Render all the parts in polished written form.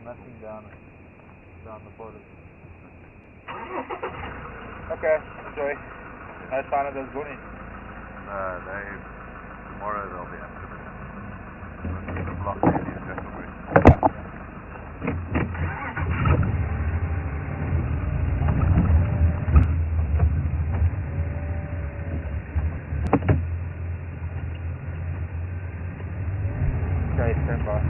nothing down the bottom. Okay, enjoy. No sign of those bunnies. Tomorrow they'll be active again. We'll keep them blocked in these Jeffrey. Okay, stand by.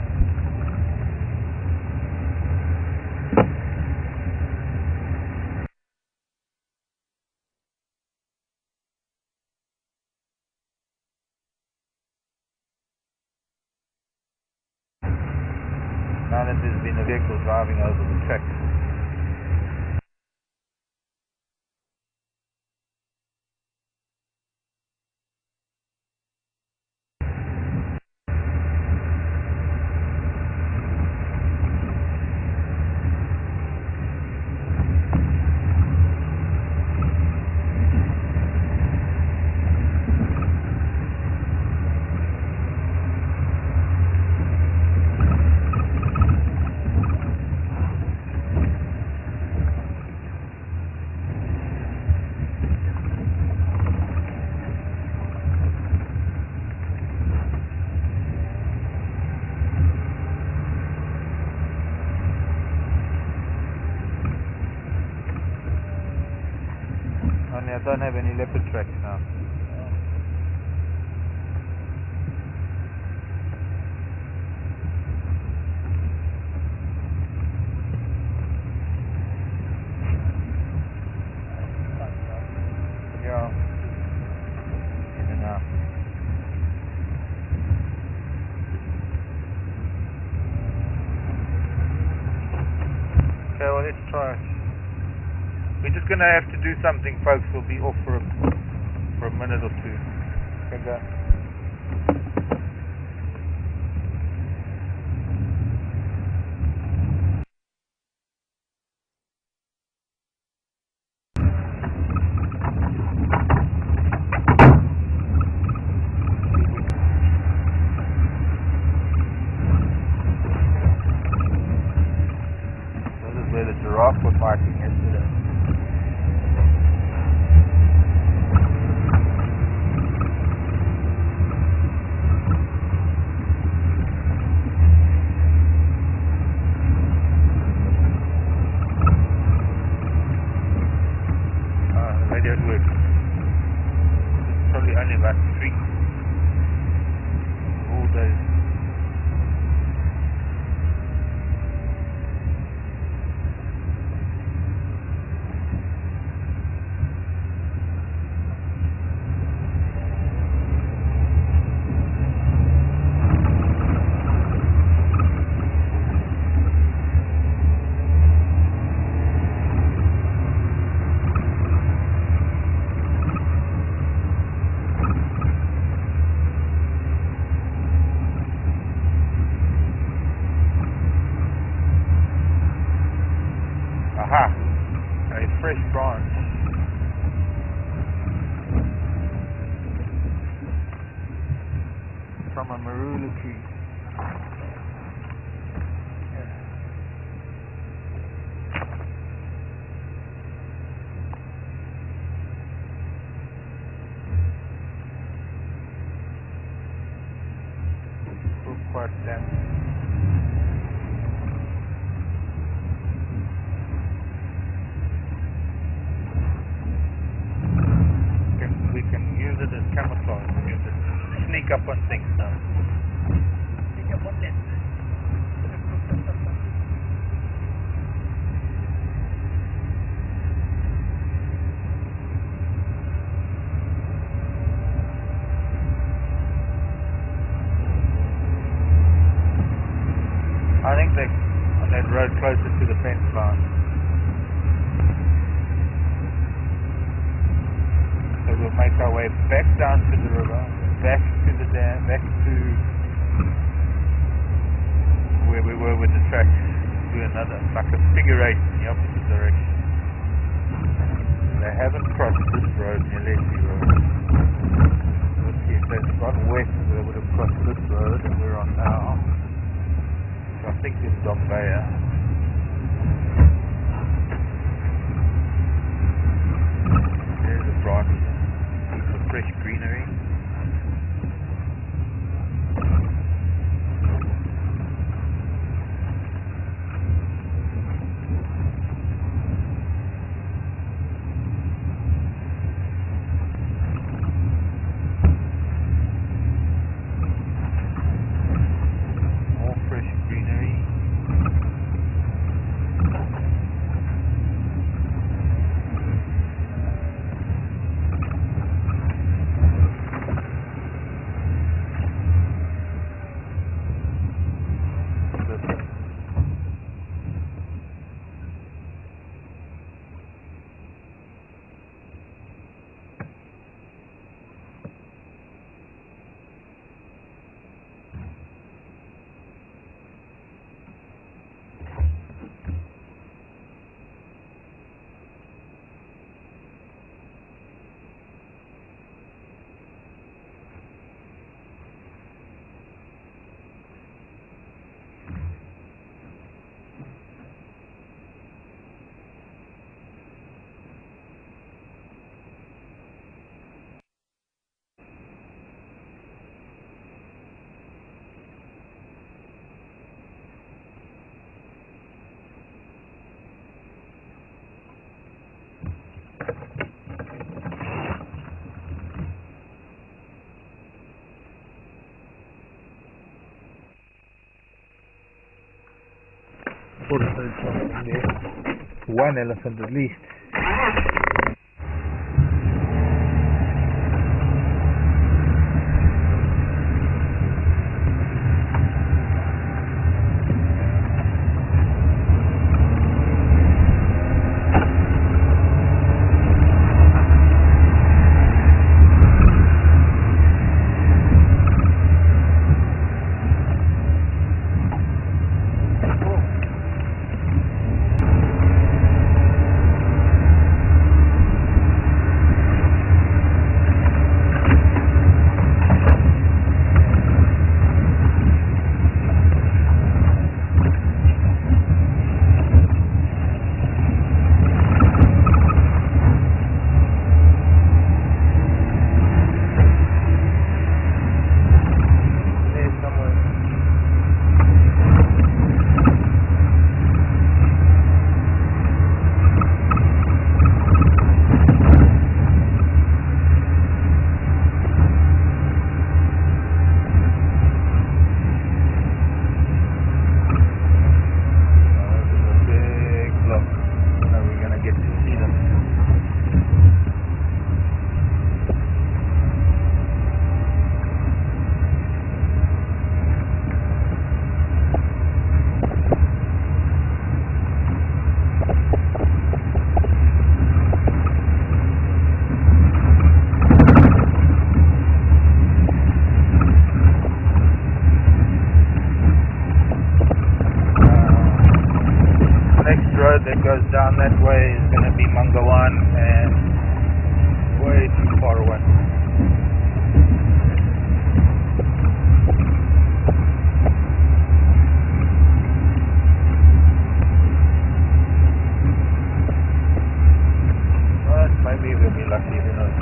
Now that there's been a vehicle driving over the track. Only I don't have any leopard tracks now. Yeah. In and out. Okay, well let's try it. We're just going to have to do something, folks. We'll be off for a minute or two. Okay, go. This is where the giraffe was fighting yesterday. Radio works. Probably only about 3 all days. Aha! A fresh branch. From a marula tree. Still quite damp. We can use it as camouflage. We can just sneak up on things now. Sneak up on them. I think they're on that road closer to the fence line. So we'll make our way back down to the river, back to the dam, back to where we were with the track, do another, like a figure 8 in the opposite direction. They haven't crossed this road, Nelesi Road. Let's see, if they'd gone west, they would have crossed this road that we're on now. So I think it's Dombaya. fresh greenery. More fresh greenery. One elephant at least. That goes down that way is going to be Mangawan and way too far away. But maybe we'll be lucky, who knows.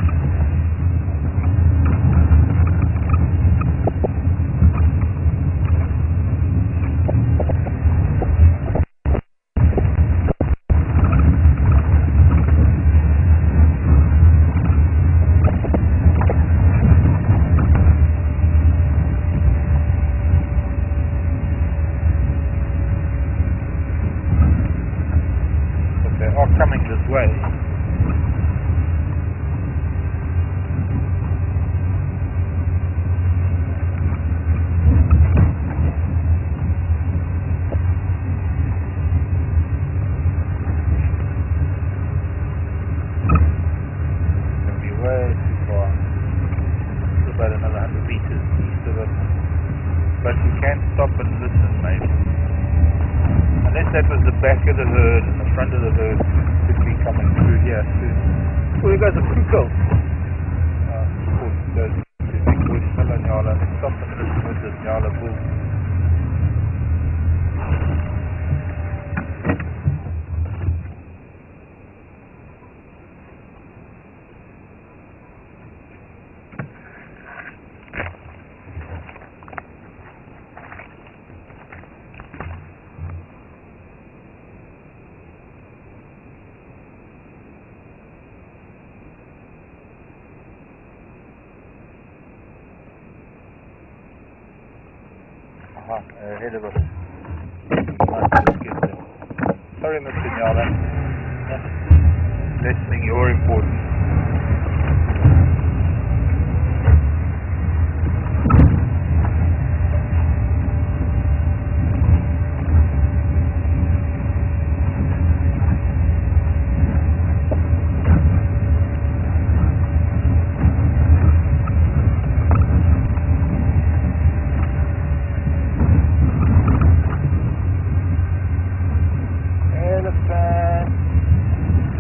Coming this way. Gonna be way too far. It's about another 100 meters east of it. But we can stop and listen, maybe. Unless that was the back of the herd and the front of the herd could be coming through here too. Oh, there goes a kukel. Goes to big bush, hello Nyala. Let's stop and listen with this Nyala bull. ahead of us. Nice to get them. Sorry, Mr. Nyala. Lessening your importance.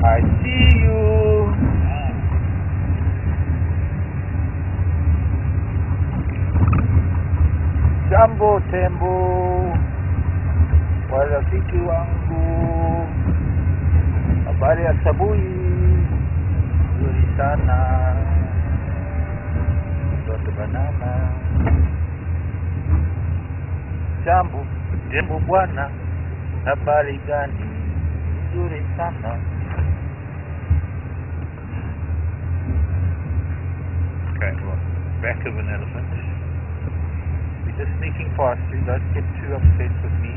I see you. Jambo tembo, warafiki wangu, habari ya asubuhi, nzuri sana, mtoto banana. Jambo tembo bwana, habari gani? Nzuri sana. Okay, well, back of an elephant. We're just sneaking past you, don't get too upset with me.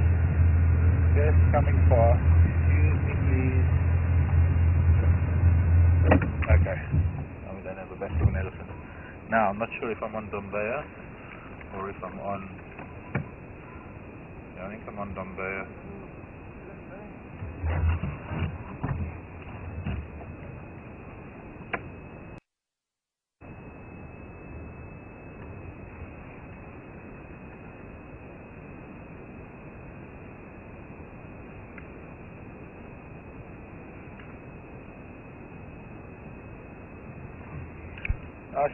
Just coming fast. Excuse me, please. Okay, now we don't have the back of an elephant. Now, I'm not sure if I'm on Dombea or if I'm on... Yeah, I think I'm on Dombea.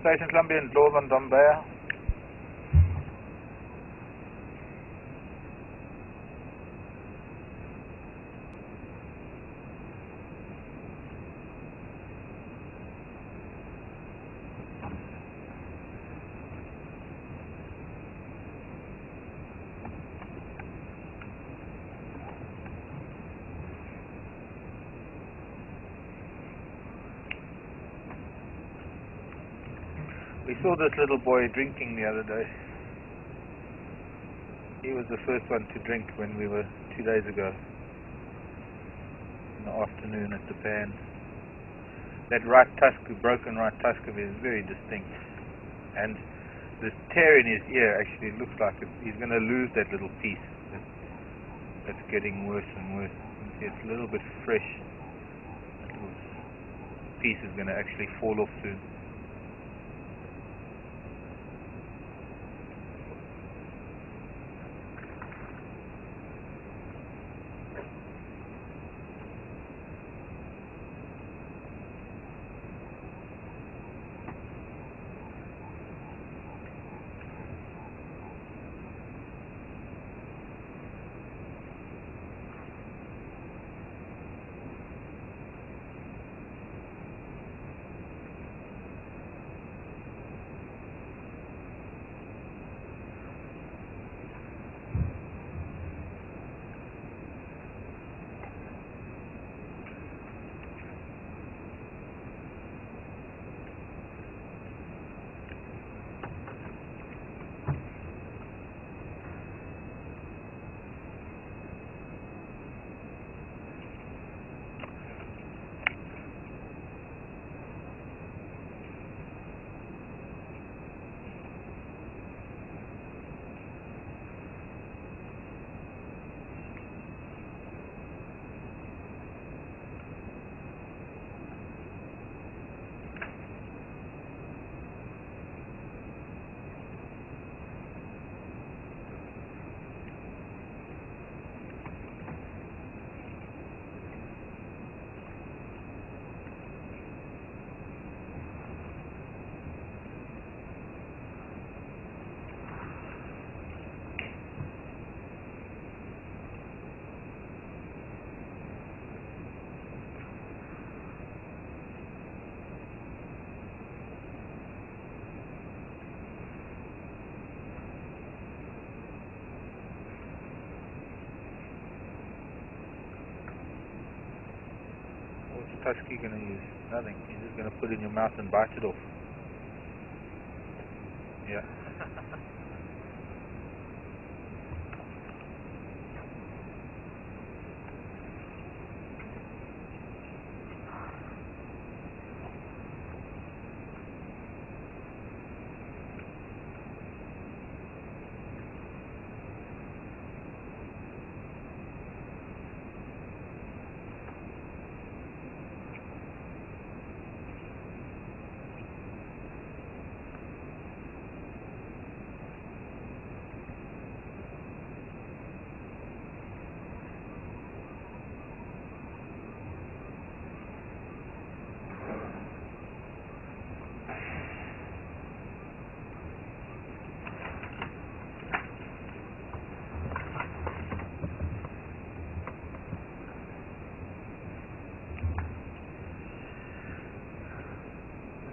Station Columbia and Laws on Dombea. We saw this little boy drinking the other day. He was the first one to drink when we were 2 days ago in the afternoon at the pan. That right tusk, the broken right tusk of his is very distinct, and this tear in his ear actually looks like he's going to lose that little piece. That's getting worse and worse. It's a little bit fresh. That little piece is going to actually fall off soon. What's Tusky going to use? Nothing. He's just going to put it in your mouth and bite it off. Yeah.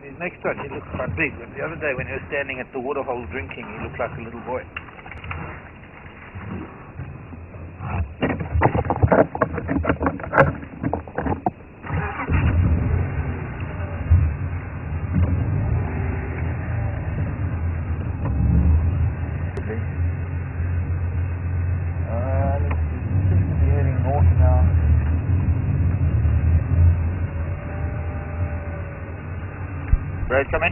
His next one, he looks quite big, but the other day when he was standing at the waterhole drinking, he looked like a little boy. Road coming.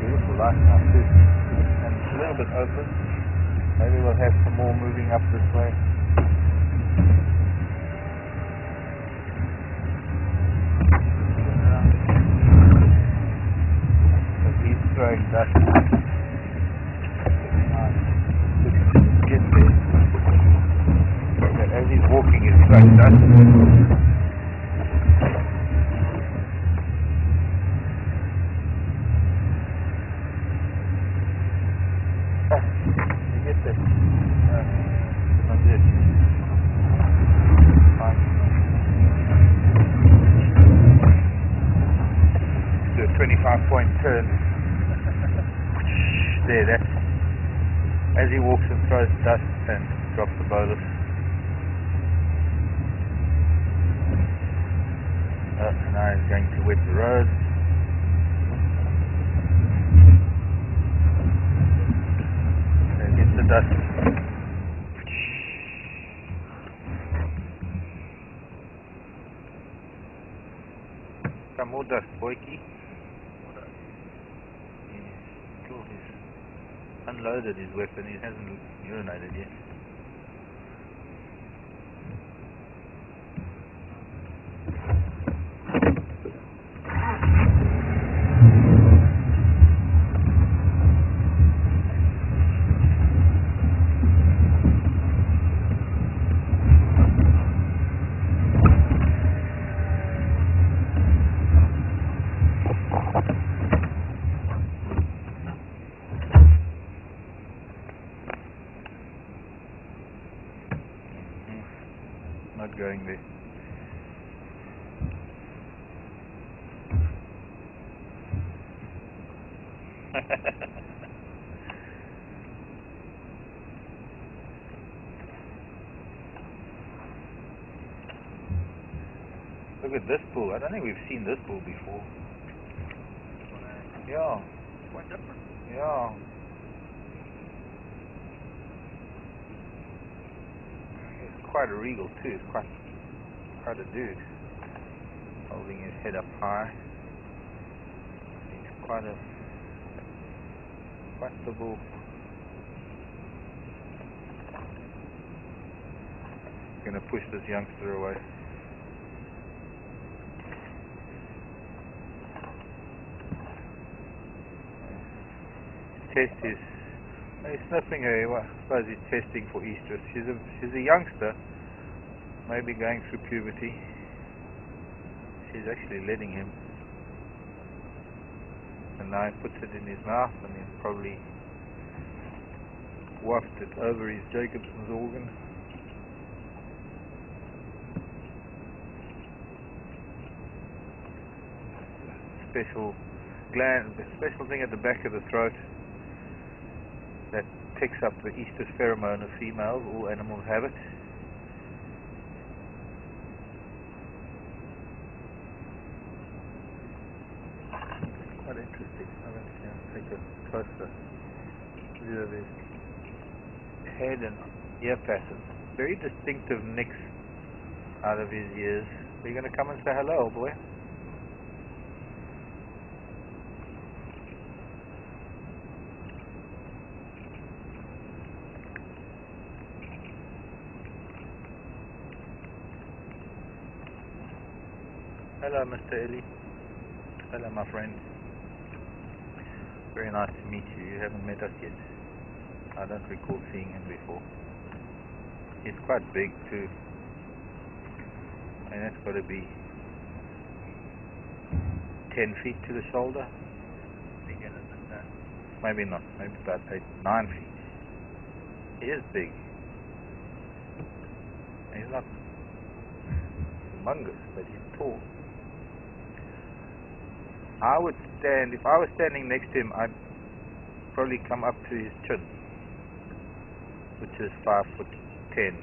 Beautiful light now too. And it's a little bit open. Maybe we'll have some more moving up this way. Throwing dust. Get there. But as he's walking, he's throwing dust. You get there. Not yet. Fine. Do a 25-point turn. There, that's as he walks and throws dust and drops the bolus. Now he's going to wet the road. There gets the dust. Some more dust, boyki. Unloaded his weapon, he hasn't urinated yet. Not going there. Look at this pool. I don't think we've seen this pool before. Yeah. Quite different. Yeah. It's quite a regal too. It's quite a dude. Holding his head up high. He's quite the bull. Gonna push this youngster away. Test is he's sniffing her. Well, I suppose he's testing for estrus. She's a youngster, maybe going through puberty. She's actually letting him, and now he puts it in his mouth, and he'll probably waft it over his Jacobson's organ. Special gland, the special thing at the back of the throat that picks up the estrus pheromone of females. All animals have it. Quite interesting. I'll take a closer view of his head and ear patterns. Very distinctive nicks out of his ears. Are you going to come and say hello, old boy? Hello, Mr. Ellie. Hello, my friend. Very nice to meet you. You haven't met us yet. I don't recall seeing him before. He's quite big too. And that's got to be 10 feet to the shoulder. Bigger than that. Maybe not. Maybe about 8, 9 feet. He is big. He's not humongous, but he's tall. I would stand, if I was standing next to him, I'd probably come up to his chin, which is 5'10".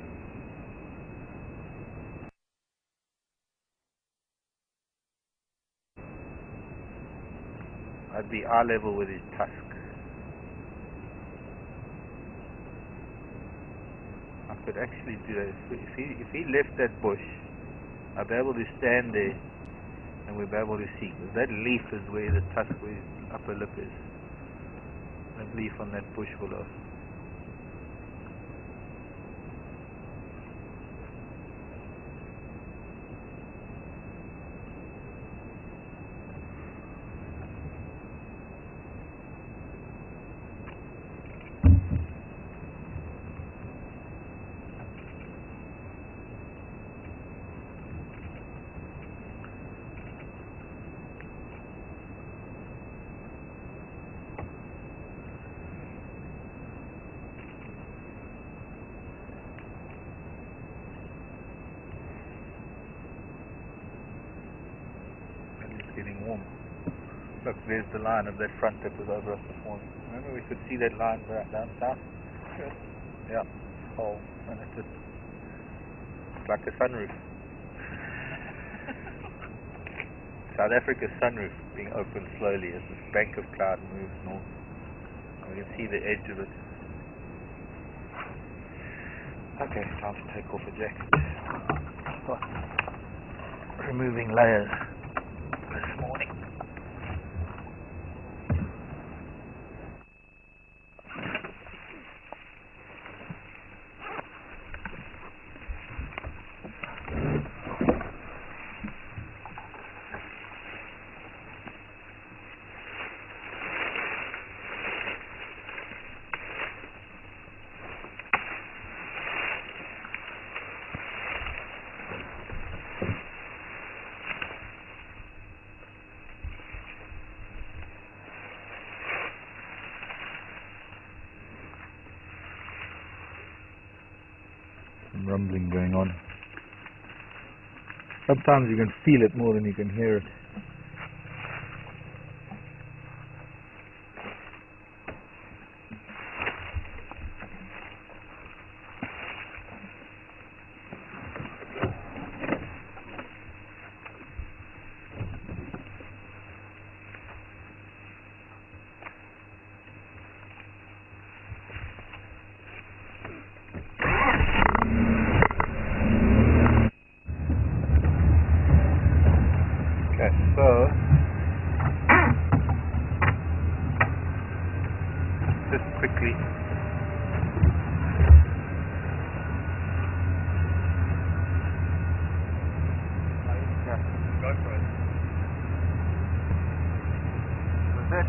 I'd be eye level with his tusk. I could actually do that. If he left that bush, I'd be able to stand there and we'd be able to see. 'Cause that leaf is where the tusk, where his upper lip is. That leaf on that bush willow. Getting warm. Look, there's the line of that front that was over us this morning. Remember we could see that line right down south? Good. Yeah. Oh, and it's like a sunroof. South Africa's sunroof being opened slowly as this bank of cloud moves north. We can see the edge of it. Okay, time to take off a jacket. Start removing layers this morning. Some rumbling going on. Sometimes you can feel it more than you can hear it. So, just quickly, Go for it. was it?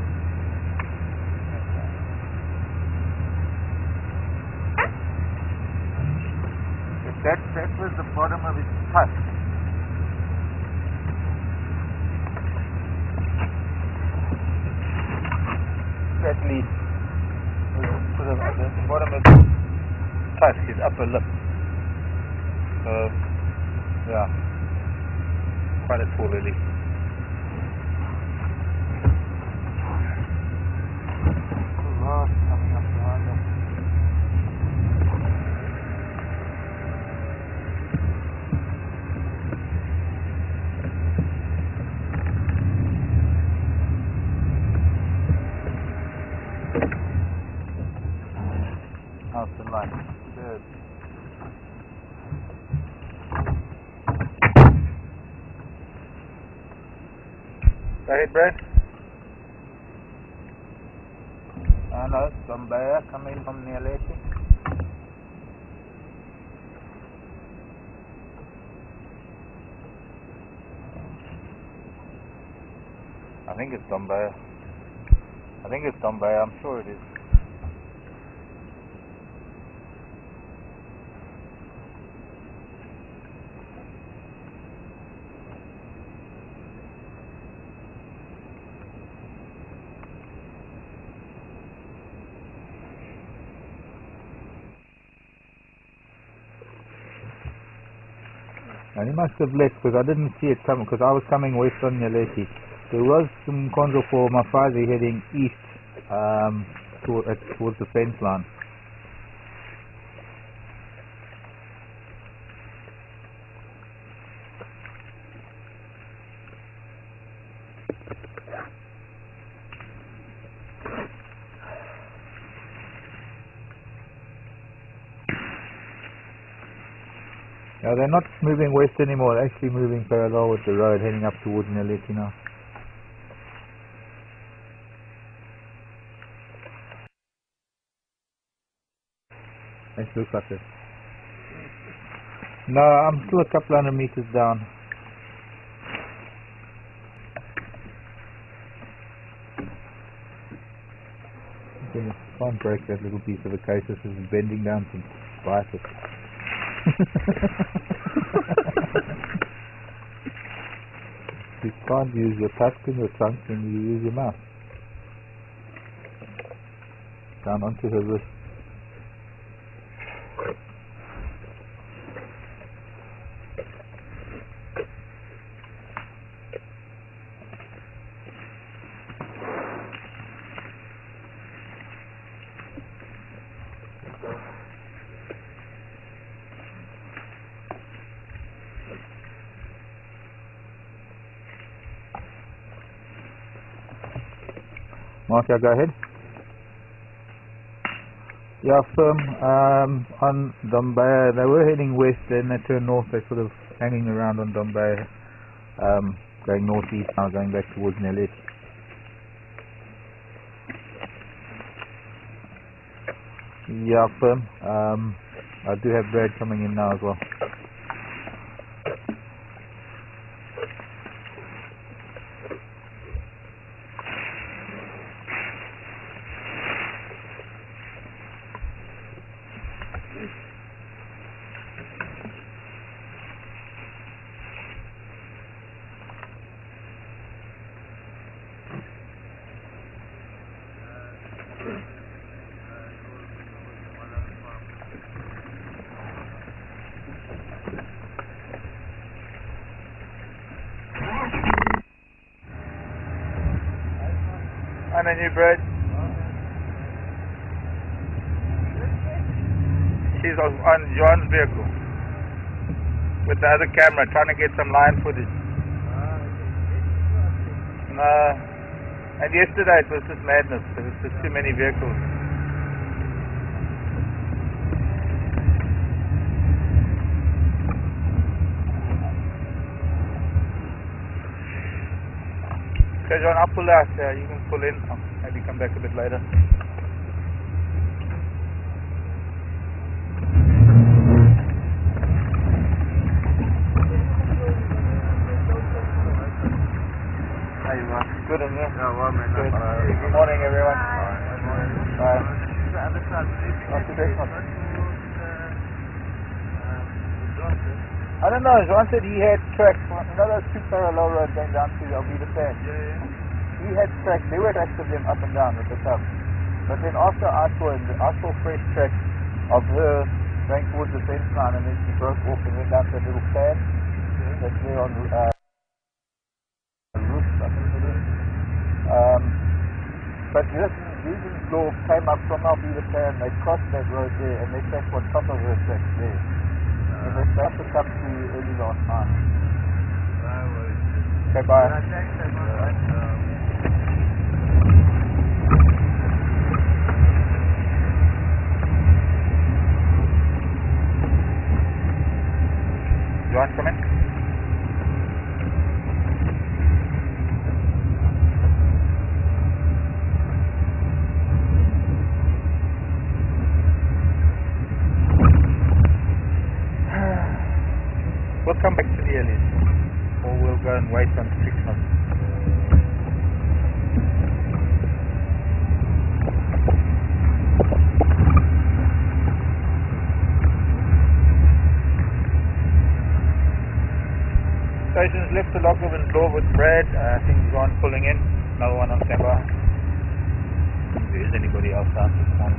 That was the bottom of his tusk. That leaf was sort of at the bottom of his tusk, his upper lip. So, yeah, quite a tall leaf. Coming up behind us. How's the light? Good. Go ahead, Brad. Hello, some bear coming from near Lacey. I think it's Dombaya. I'm sure it is. And he must have left because I didn't see it coming because I was coming west on Nyaleti. There was some control for Mafazi heading east towards the fence line. Now they're not moving west anymore, they're actually moving parallel with the road heading up towards Nyaleti now. It looks like it. No, I'm still a couple hundred meters down. Okay, can't break that little piece of a case. This is bending down to bite it. You can't use your tusk in your trunk when you use your mouth. Down onto her wrist. Marcia, go ahead. Yeah, firm. On Dombay, they were heading west, then they turned north. They're sort of hanging around on Dombay, going northeast now, going back towards Nyaleti. Yeah, firm. I do have Brad coming in now as well. And a new Brad. She's on John's vehicle with the other camera, trying to get some line footage. And yesterday it was just madness because it's just too many vehicles. Okay, John, I'll pull out. You can pull in. I'll maybe come back a bit later. How you doing? Good, and you? Yeah, well, man. Good. Good morning, everyone. Bye. Not too bad. I don't know, John said he had tracks, you know those two parallel roads going down to Alvida Pan? Yeah. He had tracks, they were actively up and down with the tub. But then after I saw fresh tracks of her going towards the fence line, and then she broke off and went down to a little pad that's there on the roof, I think it is. But Susan Law came up from Alvida Pan, they crossed that road there, and they sat on top of her tracks there. And they started to come to early last night. Okay, bye. John, come in. We'll come back to the earliest, or we'll go and wait on 6 months. Station's left the locker and door with Brad. I think he's on pulling in. Another one on standby. If there is anybody else out this morning.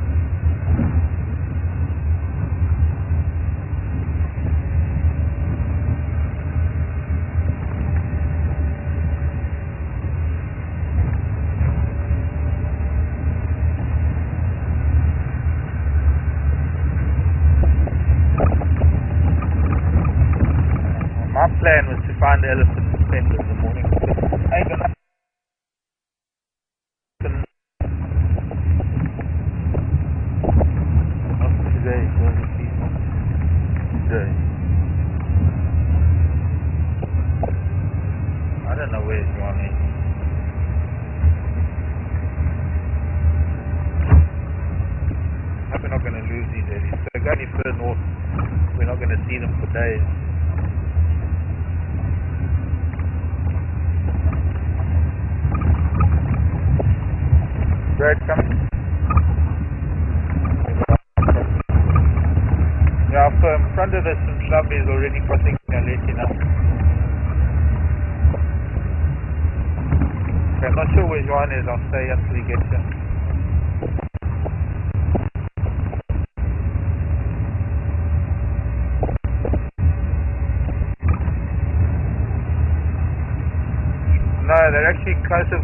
see them for days. Brad, come. Yeah, in front of us some shrub is already crossing late enough. Okay, I'm not sure where Johan is. I'll stay until he gets here. No, they're actually closer to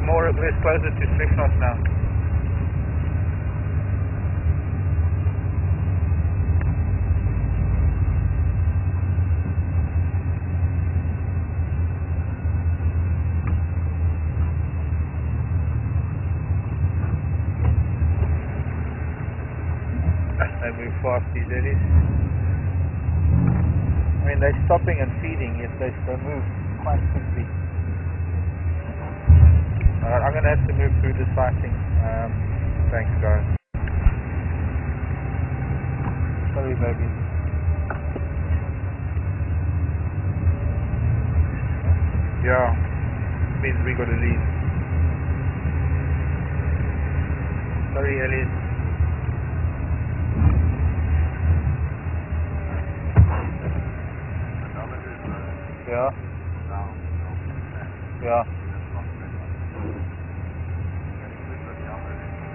Slicknot now. They move fast, these eddies. I mean, they're stopping and feeding, yet they move quite quickly. Alright, I'm going to have to move through this sighting. Thanks, guys. Sorry, baby. Yeah, means we got to leave. Sorry, Elliot. Yeah. Yeah.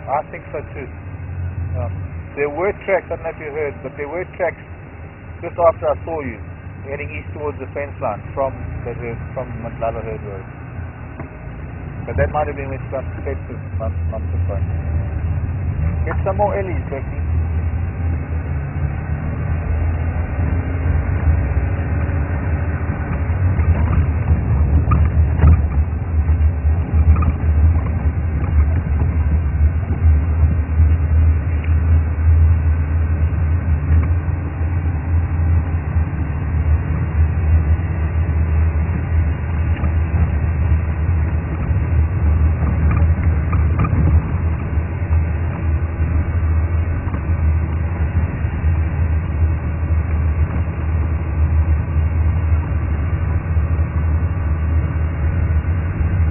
I think so too. Yeah. There were tracks, I don't know if you heard, but there were tracks just after I saw you, heading east towards the fence line from Mandlala Herd Road. But that might have been with some defective months ago. Get some more Ellies, Becky.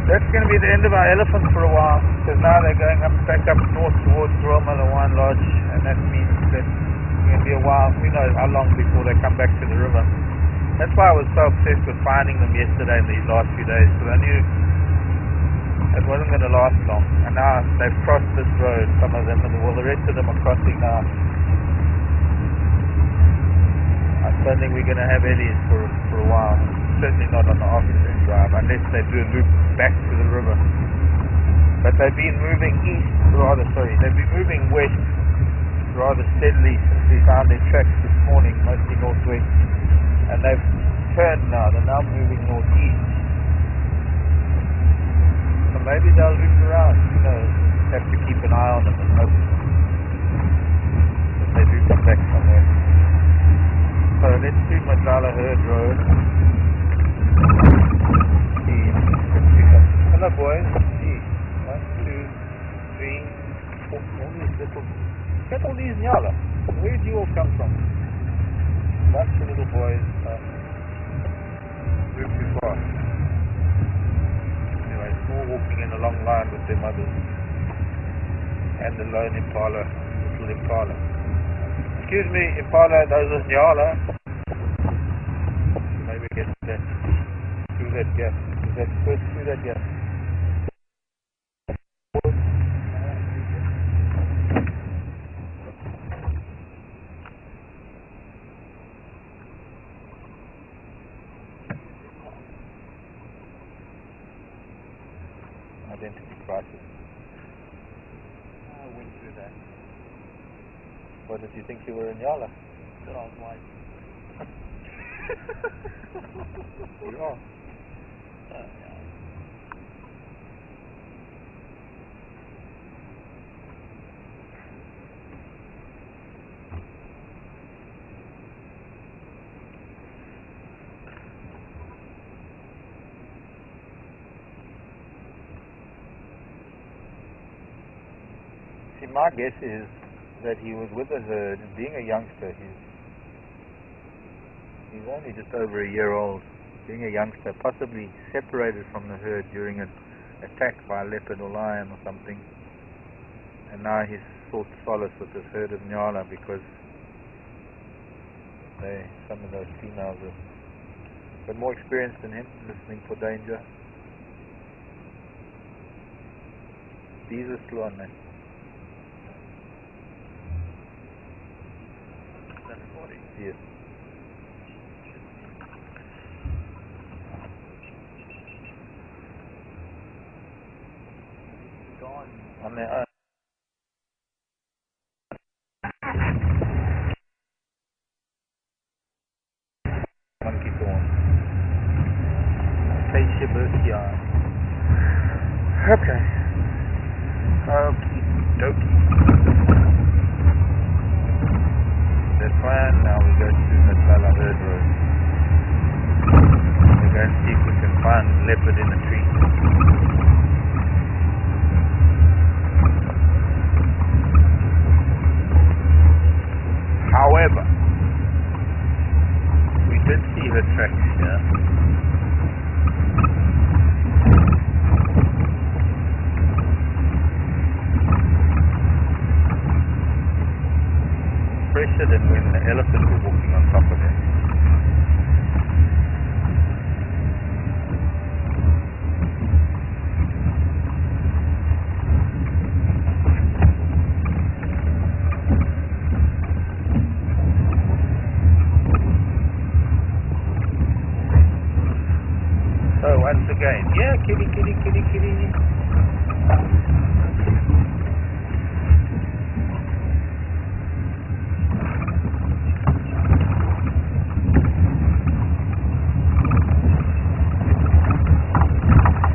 That's going to be the end of our elephants for a while, because now they're going back up north towards Royal Wine Lodge, and that means that it's going to be a while. Who knows how long before they come back to the river. That's why I was so obsessed with finding them yesterday and these last few days, because I knew it wasn't going to last long. And now they've crossed this road, some of them, and well, the rest of them are crossing now. I don't think we're going to have Ellies for a while. Certainly not on the afternoon drive, unless they do a loop back to the river. But they've been moving they've been moving west rather steadily since we found their tracks this morning, mostly northwest. And they've turned now, they're now moving northeast. So maybe they'll loop around, who knows. Have to keep an eye on them and hope that they do come back somewhere. So let's do Mandlala Herd Road. Hello boys. Gee. 1, 2, 3, 4. All these little. Look at all these nyala. Where did you all come from? Bunch of little boys. Move too fast. Anyway, it's all walking in a long line with their mothers. And the lone impala, little impala. Excuse me, impala, those are nyala. Maybe get that through that gap. Is that first through that gap? Identity crisis. I went through that. What did you think you were in Yala? Thought I was white. You are. Yeah. See, my guess is that he was with the herd, being a youngster, He's only just over a year old, being a youngster, possibly separated from the herd during an attack by a leopard or lion or something. And now he's sought solace with this herd of Nyala because some of those females have got more experience than him, listening for danger. These are still on there. 740. Yes. Gone. On their own. Monkey thorn. Acacia burkii. Okay. Okie dokie. The plan now, we go to Natala Herd Road. We're going to see if we can find leopard in a tree. However, we did see her tracks here. Fresher than when the elephant was walking on top of it. So once again, yeah, kitty, kitty, kitty, kitty.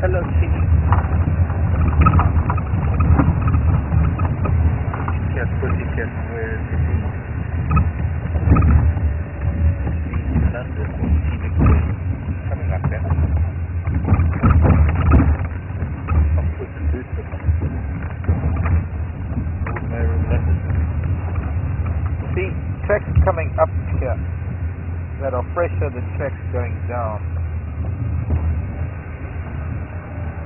Hello, kitty. Cat, pussycat, where is it? In London, Victoria. Coming up there. Some puss and boots or something. Old Mayor of London. See, tracks coming up here that are fresher than tracks going down.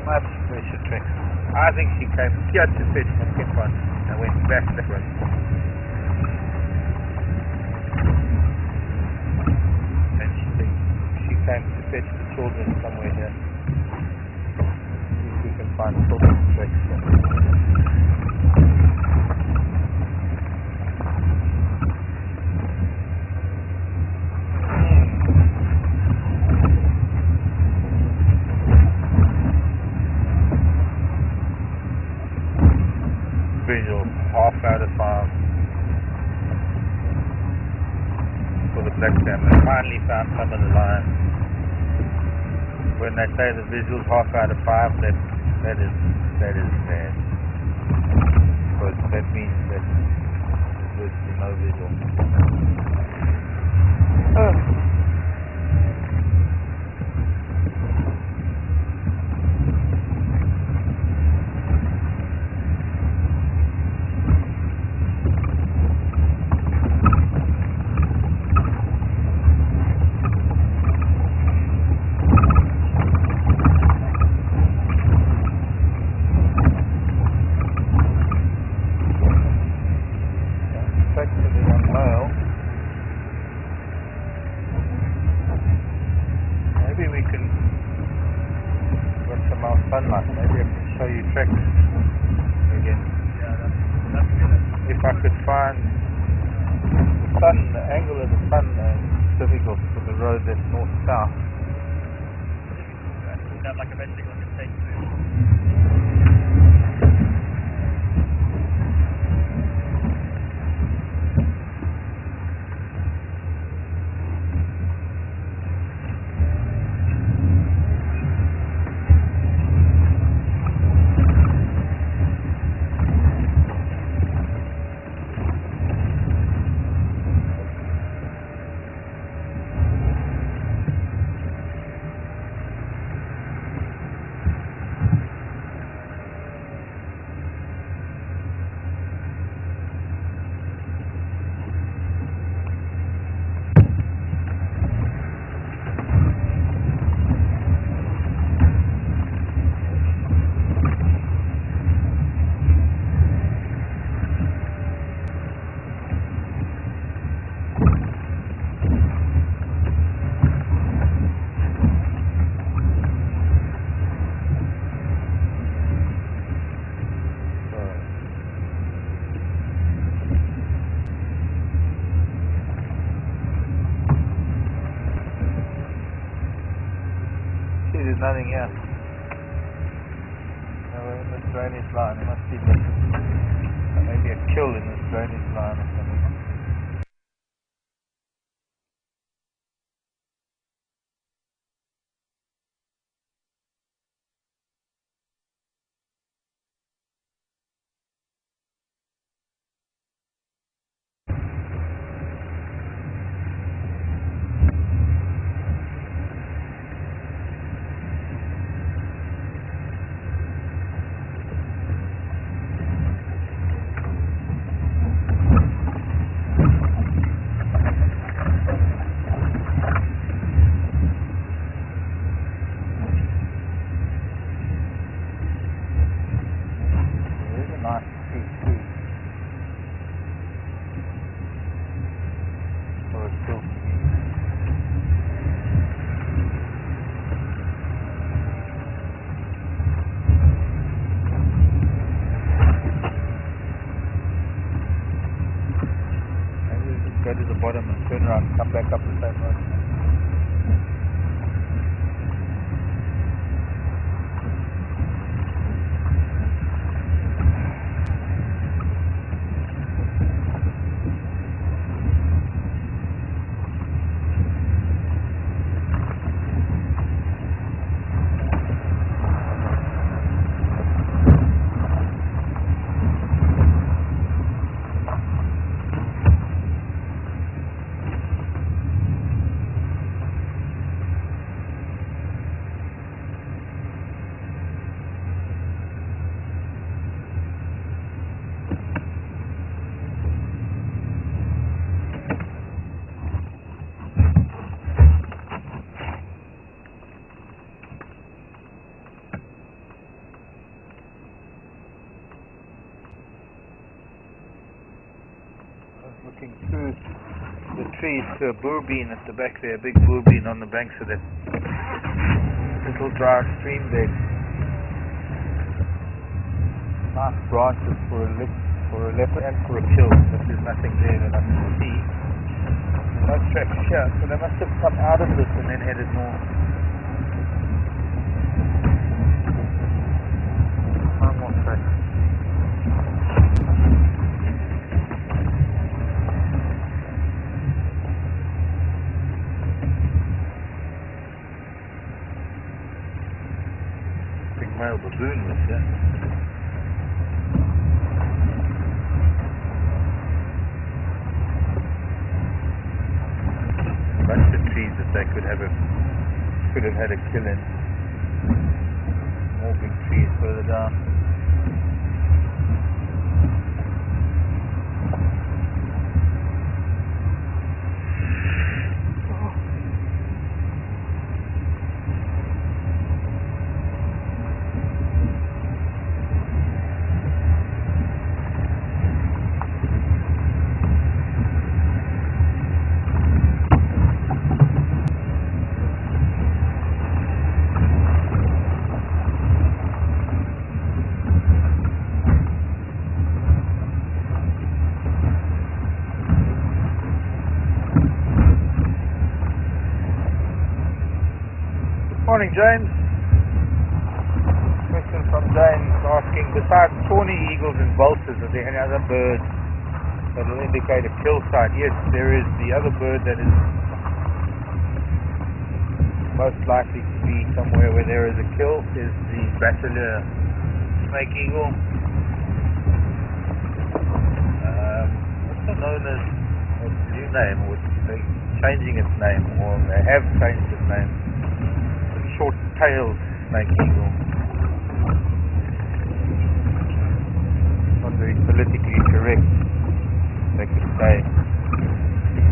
Much fresher tracks. I think she came here to fetch my kipon and went back that way. And she came to fetch the children somewhere here. See if we can find children's tracks here. Visual, half out of 5 for the black cam. They finally found some of the lines. When they say the visual's half out of 5, that is bad. Because that means that there's virtually no visual. Back to the young male. Maybe we can get some more sunlight. Maybe I can show you tracks again. Yeah, that's good. If I could find the sun, the angle of the sun is difficult for the road that's north-south. We've got like a bicycle that takes through. nothing here. No, we're in this drainage line. There must be maybe a kill in this drainage line or something. Go to the bottom and turn around and come back up the same road. Looking through the trees to a boorbean at the back there, a big boorbean on the banks of that little dry stream bed. Nice branches for a leopard and for a kill, but there's nothing there that I can see. No tracks here, so they must have come out of this and then headed north. No more tracks. Male baboon was there. A bunch of trees that they could have had a kill in. More big trees further down. Morning, James. Question from James asking, besides tawny eagles and vultures, are there any other birds that will indicate a kill site? Yes, there is. The other bird that is most likely to be somewhere where there is a kill is the bateleur snake eagle. Also known as a new name, or they're changing its name, or they have changed its name. Short-tailed snake eagle. Not very politically correct, they could say.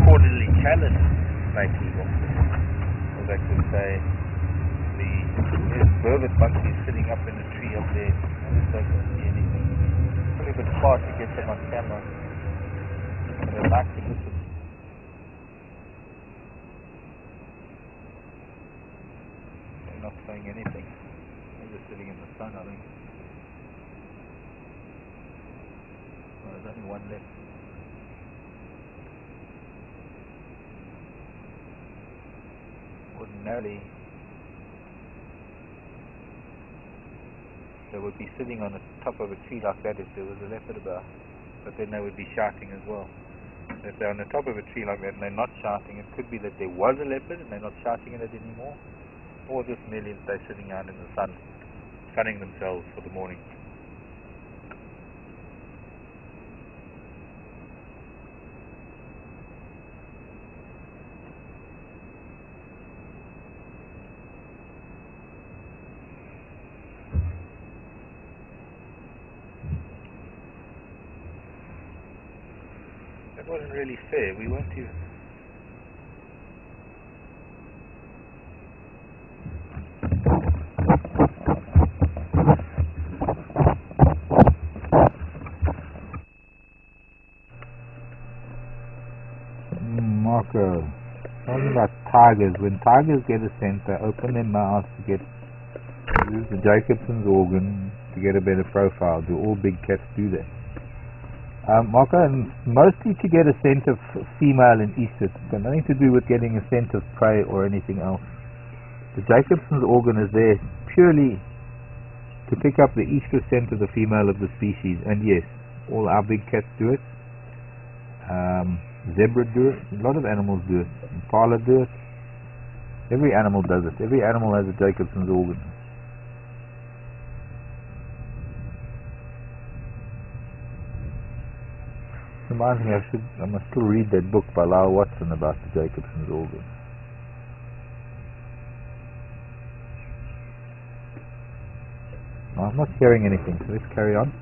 Cordially challenged snake eagle. Or they could say there's burbot monkeys sitting up in the tree up there. I just don't see anything. It's probably a bit far to get them on camera. But I'd like to listen. Not saying anything. They're just sitting in the sun, I think. Well, there's only one left. Ordinarily, They would be sitting on the top of a tree like that if there was a leopard about, but then they would be shouting as well. If they're on the top of a tree like that and they're not shouting, it could be that there was a leopard and they're not shouting at it anymore, or just merely that they're sitting out in the sun, sunning themselves for the morning. That wasn't really fair. We weren't even... Marco, talking about tigers. When tigers get a scent, they open their mouths to use the Jacobson's organ to get a better profile. Do all big cats do that? Marco, and mostly to get a scent of female in eastern. It's got nothing to do with getting a scent of prey or anything else. The Jacobson's organ is there purely to pick up the easter scent of the female of the species. And yes, all our big cats do it. Zebra do it. A lot of animals do it. Impala do it. Every animal does it. Every animal has a Jacobson's organ. Reminds me, I must still read that book by Lyle Watson about the Jacobson's organ. No, I'm not hearing anything, so let's carry on.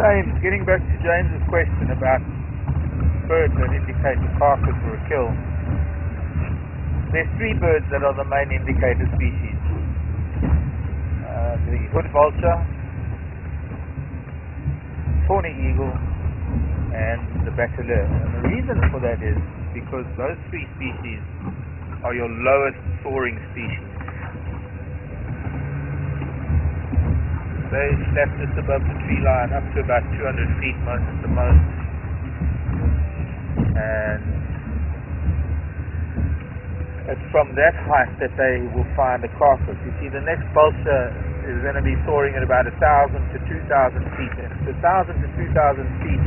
James, getting back to James's question about birds that indicate a carcass or a kill. There's three birds that are the main indicator species. The hood vulture, tawny eagle, and the bateleur. And the reason for that is because those three species are your lowest soaring species. They flap just above the tree line up to about 200 feet most at the most. And it's from that height that they will find a carcass. You see, the next vulture is going to be soaring at about 1,000 to 2,000 feet. And it's 1,000 to 2,000 feet.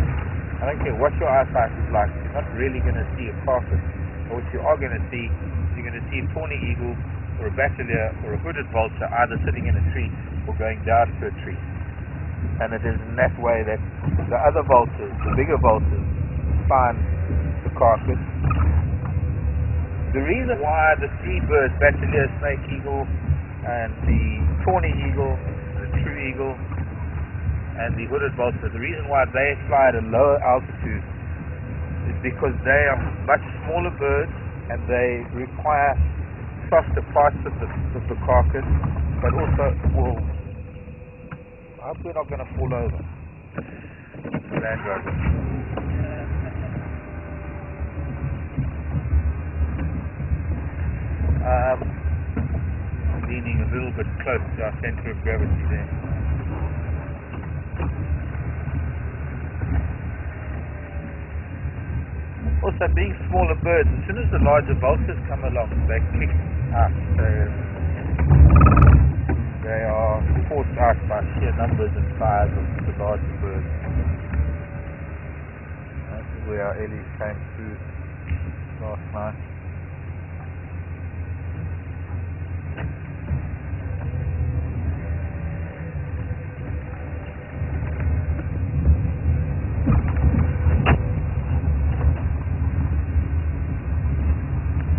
I don't care what your eyesight is like, you're not really going to see a carcass. But what you are going to see, you're going to see a tawny eagle or a bateleur or a hooded vulture either sitting in a tree or going down to a tree. And it is in that way that the other vultures, the bigger vultures, find the carcass. The reason why the three birds, bateleur, snake eagle, and the tawny eagle, the true eagle, and the hooded vulture, the reason why they fly at a lower altitude is because they are much smaller birds and they require softer parts of the carcass, but also will. I hope we're not going to fall over. Land Rover. I'm leaning a little bit close to our center of gravity there. Also, being smaller birds, as soon as the larger vultures come along, they kick out. They are forced out by sheer numbers and size of the larger birds. This is where our Ellies came through last night.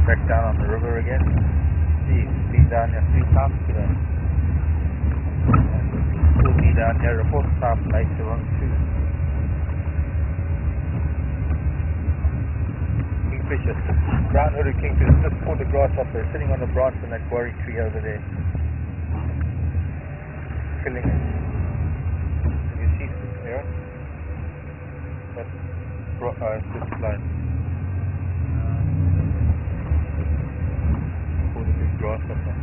Back down on the river again. See, we've been down here 3 times today. And we'll be down here a 4th time later on too. Kingfisher, brown-hooded kingfisher, just caught a grasshopper sitting on a branch on that quarry tree over there. Killing it. Can you see it, Aaron? It's just flown. Grasshopper.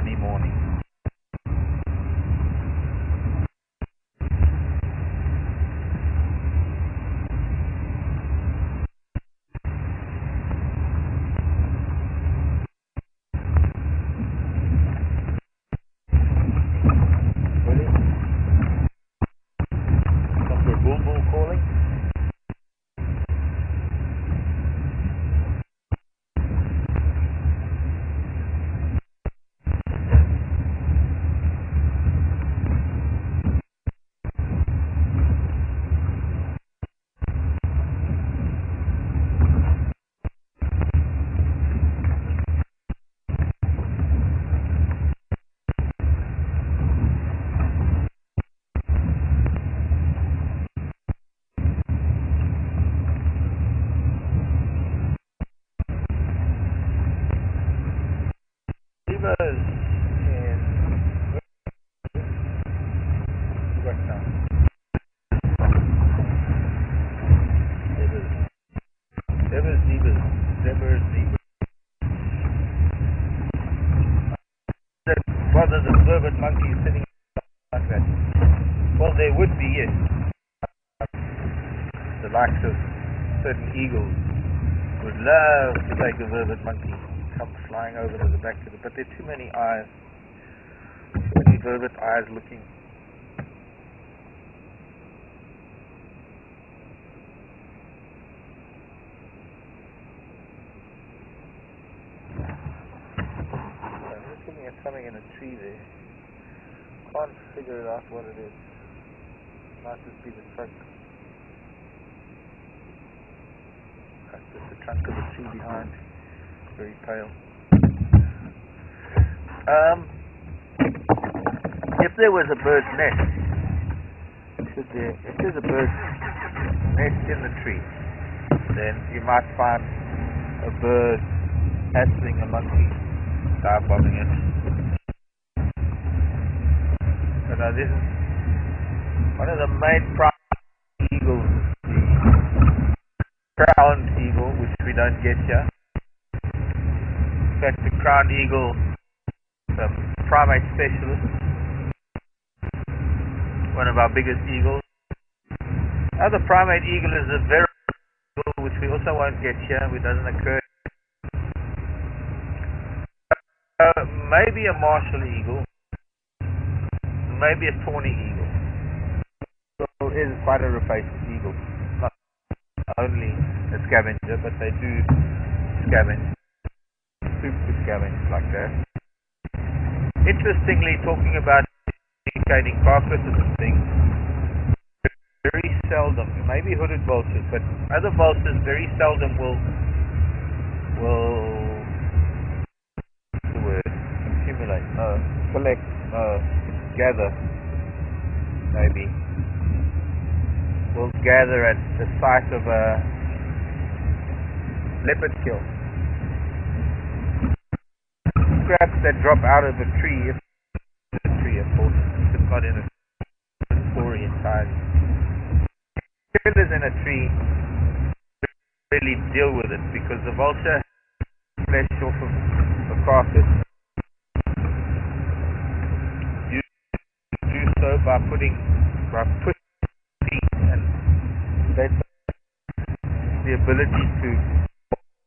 sunny morning. Willie? Dr. Bulbul calling? Beavers in what now? Zebras. Well, there's a vervet monkey sitting like that. Well, there would be, yes. The likes of certain eagles would love to take a vervet monkey, come flying over to the back of it, but there are too many eyes, many vervet eyes looking. I'm just looking at something in a tree there. Can't figure it out what it is. Might just be the trunk. That's just the trunk of the tree behind. Very pale. If there was a bird's nest, if there's a bird's nest in the tree, then you might find a bird hassling a monkey, dive bombing it. But now this is one of the main primate eagles, the crowned eagle, which we don't get here. In fact, the crowned eagle, the primate specialist, one of our biggest eagles. Other primate eagle is a very eagle, which we also won't get here, which doesn't occur. Maybe a martial eagle, maybe a tawny eagle. So it is quite a rapacious eagle. Not only a scavenger, but they do scavenge, soup to scavenge like that. Interestingly, talking about indicating carcasses and things, very seldom, maybe hooded vultures, but other vultures very seldom will accumulate, collect, gather, maybe. Will gather at the site of a leopard kill. Scraps that drop out of a tree, if it's a tree, of course, if it's not in a story entirely. Killers in a tree really deal with it because the vulture flesh off of the carcass. You do so by pushing and that's the ability to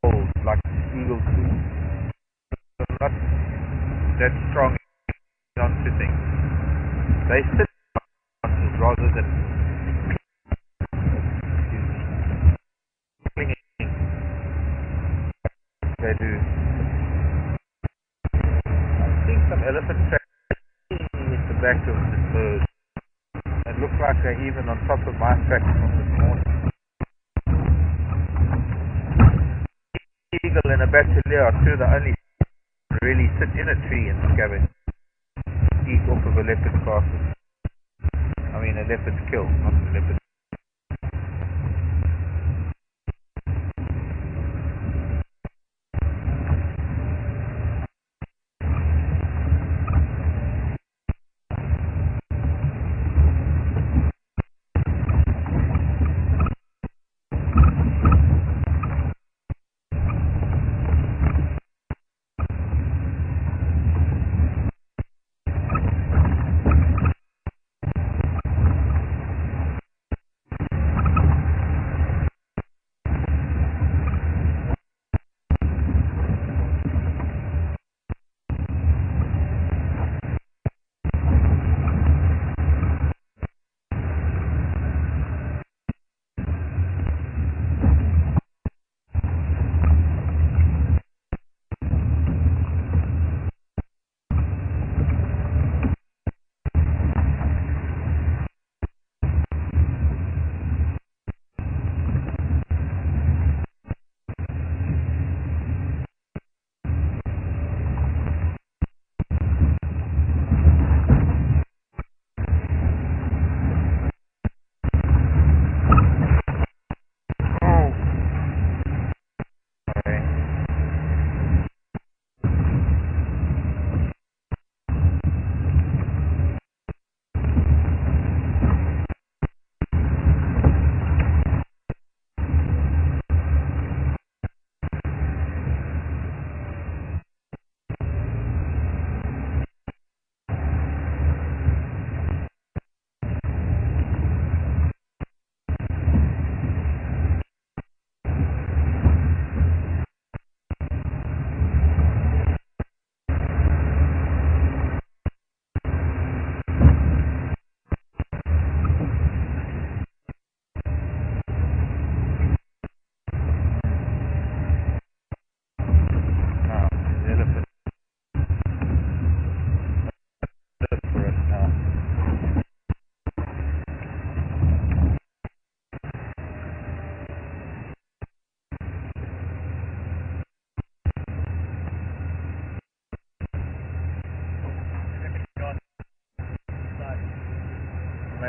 hold like eagles do. So not that strong onto things. They sit on rather than clinging. They do. I'm seeing some elephant tracks at the back of the bird. It looks like they're even on top of my tracks from this morning. Eagle and a bachelier are two of the only who really sit in a tree and scavenge. Eat off of a leopard carcass. I mean a leopard's kill, not a leopard.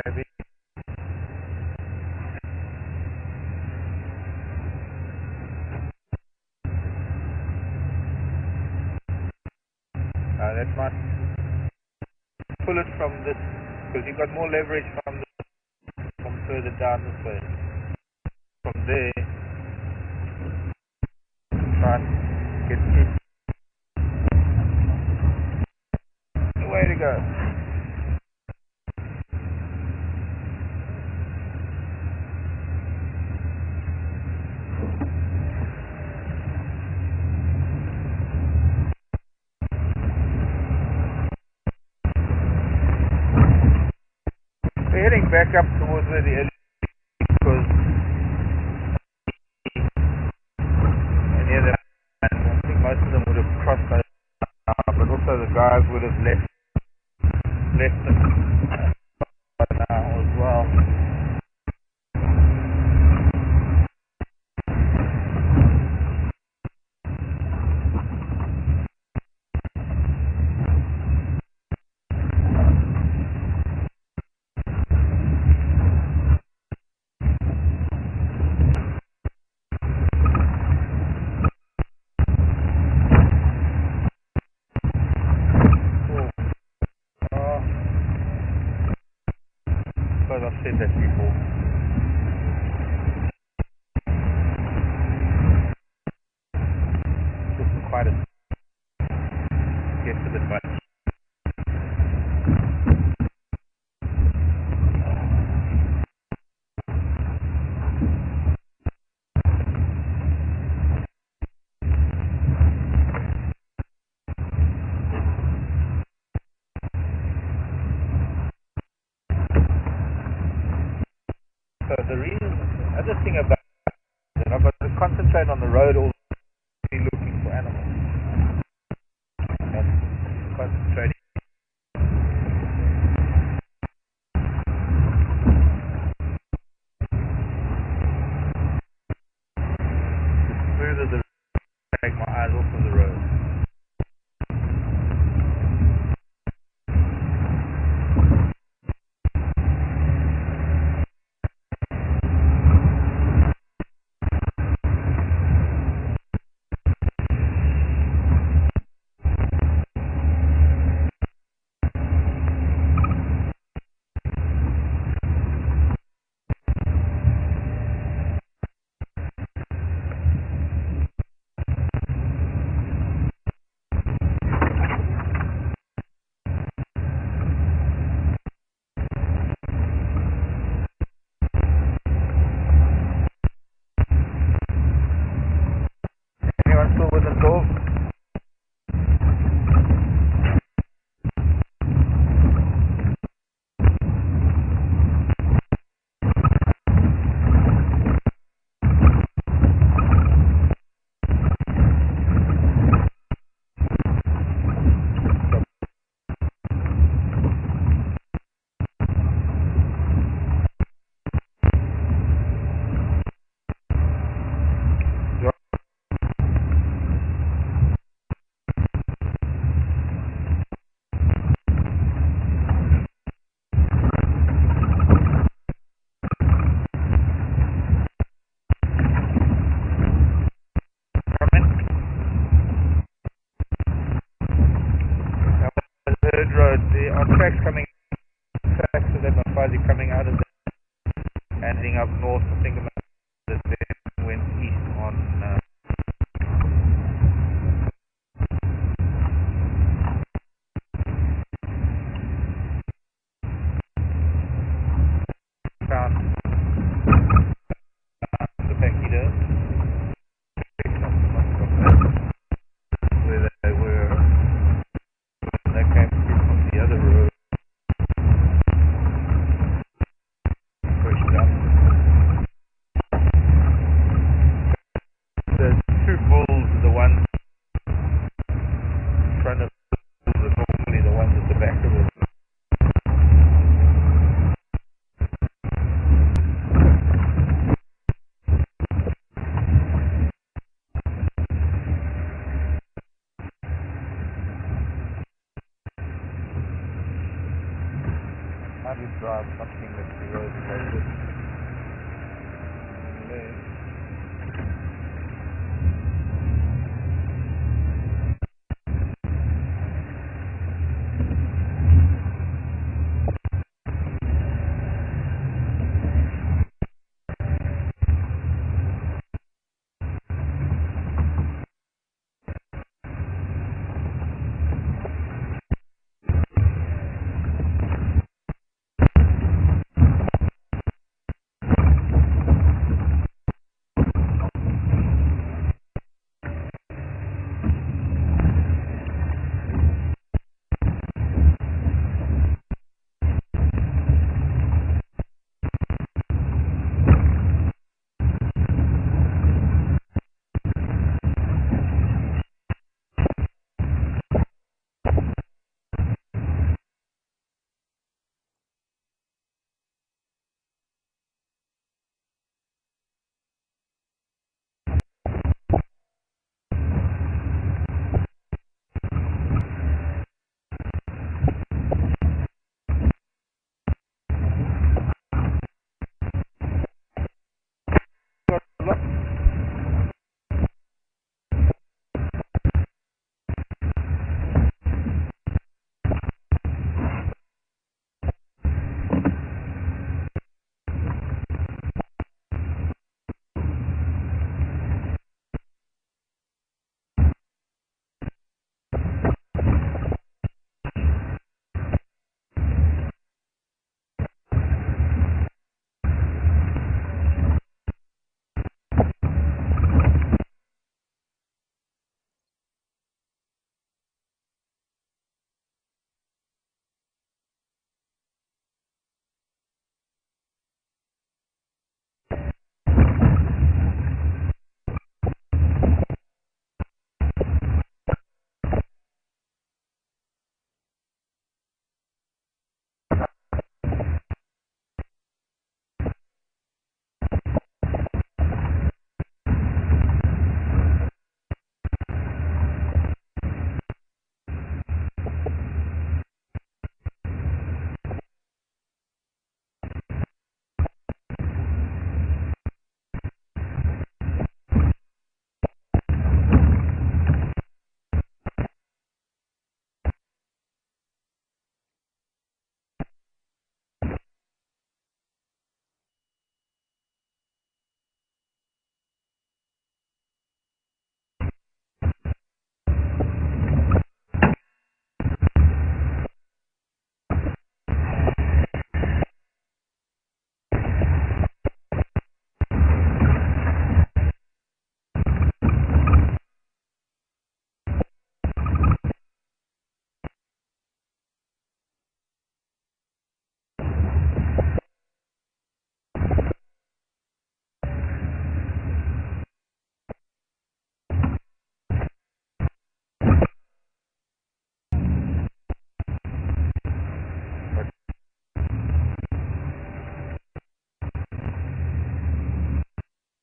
maybe. That might pull it from this, because you've got more leverage from further down this way. From there, try and get through. Way to go. We're heading back up towards where the early, because near the, I think most of them would have crossed over, but also the guys would have left them by now as well. I've said that before. This is quite a gets a bit much. So the other thing about it, I've got to concentrate on the road all the time, looking for animals. And concentrating. Further the take my eyes off of the road. Anyone still with the dog? Third road, there are tracks coming, tracks of them are fuzzy coming out of there, ending up north. I think about that they went east on found the Paquita, where they were. They came through from the other road, pushed up. How do you drive something that's eroded like this?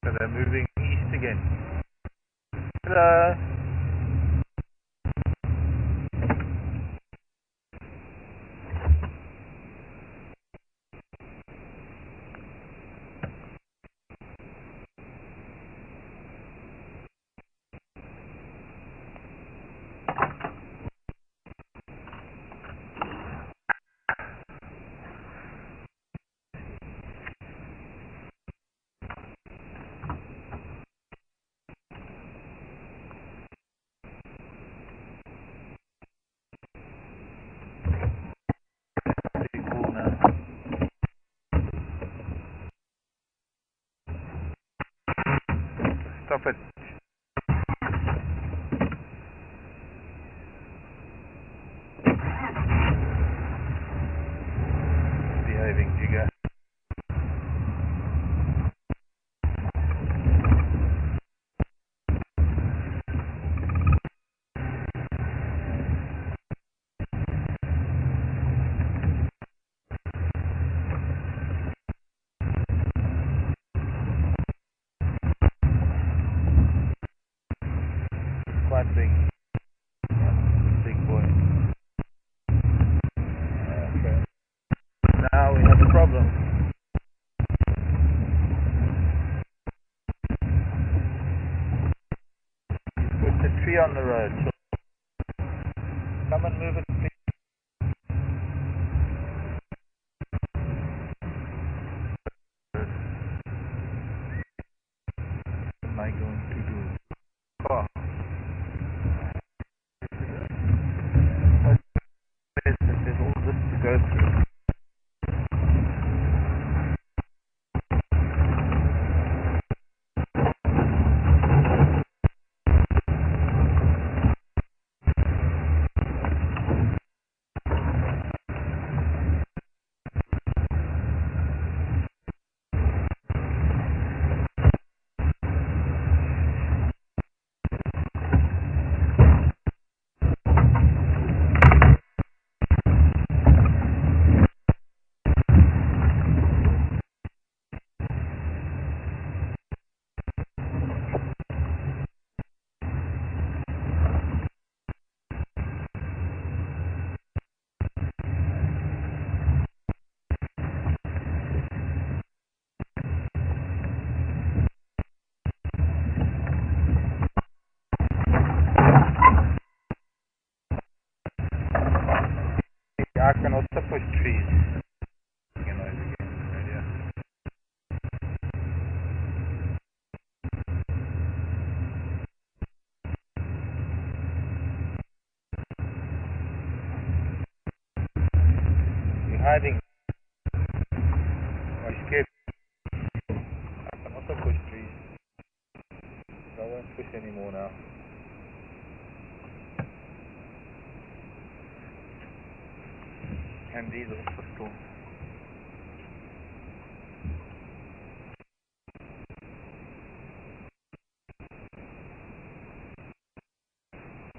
So they're moving east again. Hello. Pretty cool now. Stop it. Behaving, Jigger. Quite big. Big boy. Okay. Now tree on the road. So come and move it, please. What am I going to do? Oh. There's all this to go through. I can also push trees. You know, you're hiding. Are you scared? I can also push trees. I won't push anymore now. And these also still.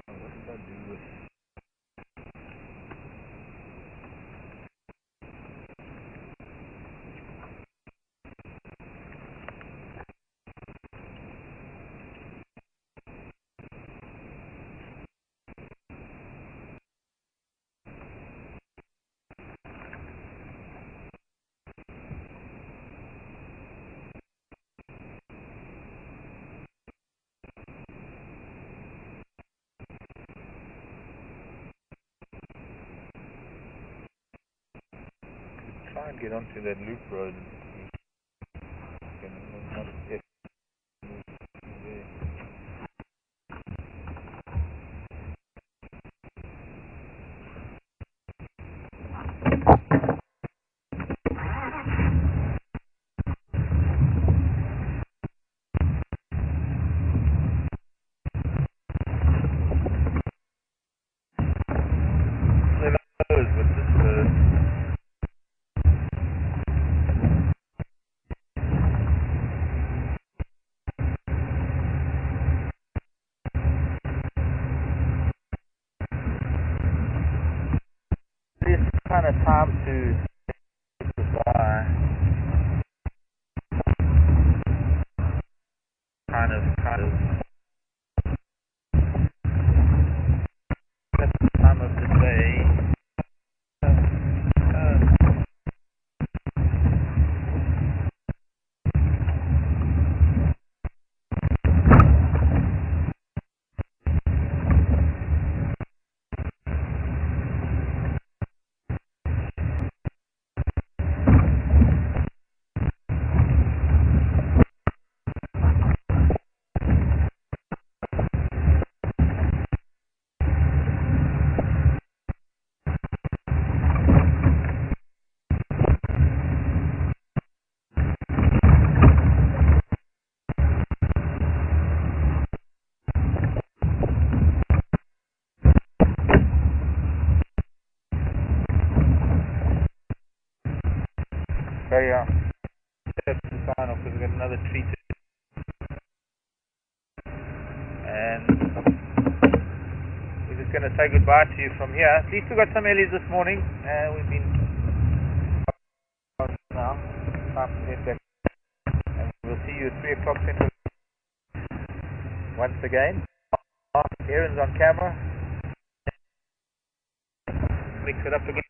What did I do with? Try and get onto that loop road. Not yet. It's kind of time to goodbye. Kind of. That's the time of the day. So yeah, that's the sign off because we've got another tree to and we're just going to say goodbye to you from here. At least we got some ellies this morning. We've been now. Time to head back. And we'll see you at 3 o'clock central once again. Aaron's on camera. Mix it up again.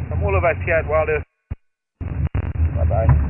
From all of us here at Wild Earth. Bye bye.